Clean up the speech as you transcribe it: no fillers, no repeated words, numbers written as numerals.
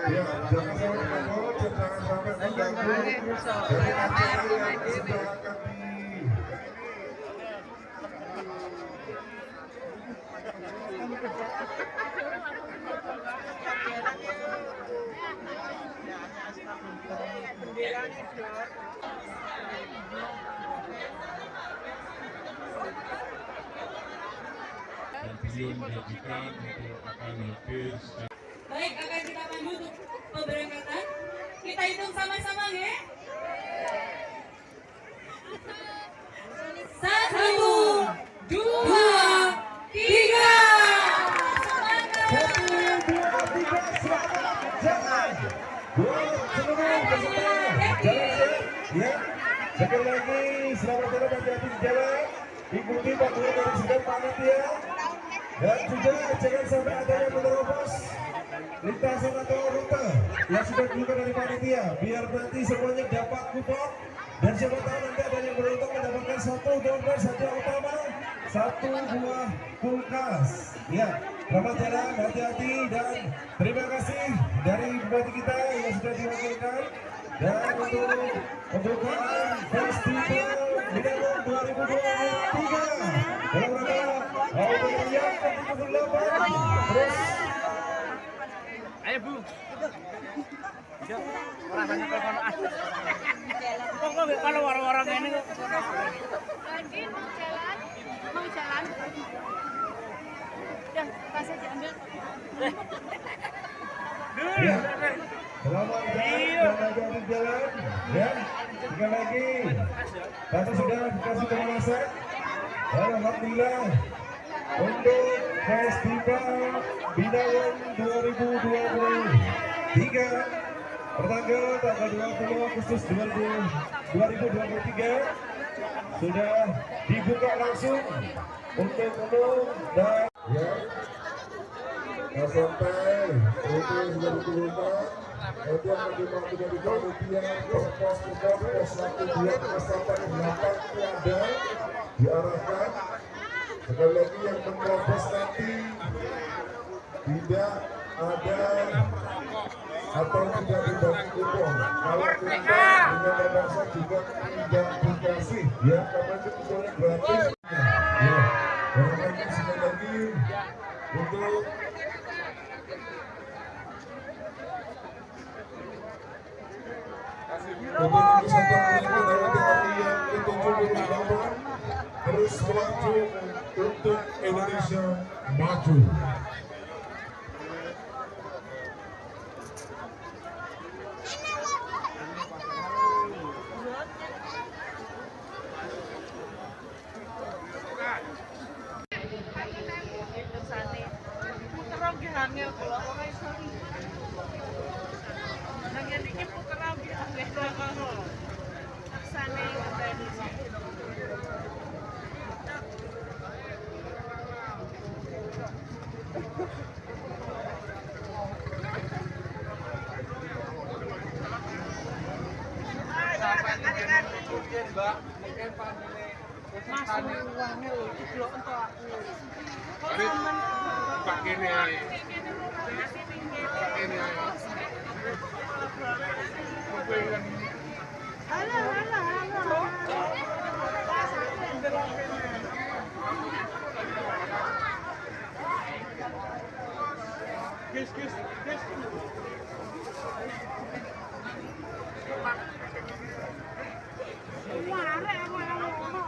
Ya, jangan sampai mengganggu dan jangan sampai mengganggu dari acara yang sudah akan dan beliau menjanjikan untuk akan hadir. Baik, akan kita pandu untuk pemberangkatan. Kita hitung sama-sama ya. 1, 2, 3. Satu, dua, tiga, selamat jalan. Buat seluruh peserta jalan ya. Sekali lagi selamat jalan, hati-hati di jalan. Ikuti panduan dari sidang panitia. Dan juga jangan sampai ada yang menerobos lintasan atau rute yang sudah ditentukan dari panitia, biar nanti semuanya dapat kupon. Dan siapa tahu nanti ada yang beruntung mendapatkan 1 dompet saja utama, 1 buah kulkas. Ya, selamat jalan, hati-hati dan terima kasih dari bupati kita yang sudah diwakilkan. Dan untuk pembukaan festival Bidang 2023 dalam rangka tahun yang ke-78. Terus ayo Bu. Orang banyak telepon. Kok kalau orang-orang ini kok. Lagi mau jalan. Mau jalan. Udah, tasnya diambil. ya, selamat jalan dan hati-hati di jalan. Ya, sekali lagi kami sudah dikasih pemanasan. Alhamdulillah untuk Festival Binawang 2023 pertanggal 20 Agustus 2023 sudah dibuka langsung untuk umum dan ya sampai untuk sudah dibuka. Kemudian bagaimana dari panitia pos kupon pos 1 2 sampai 8 tiada diarahkan. Sekali lagi yang menerobos nanti tidak ada atau tidak dibagi kupon. Kalau kupon dengan merasa juga tidak dikasih ya, karena itu kuponnya gratis. Ya, dan sekali lagi untuk terus melaju untuk Indonesia maju. Mbak, mungkin pamile masuk uangnya lho, iki blok entuk aku. Kok sampean Pak kene ae. Pak kene ae. Halo, halo, halo. Guys. Wah, arek aku yang ngono.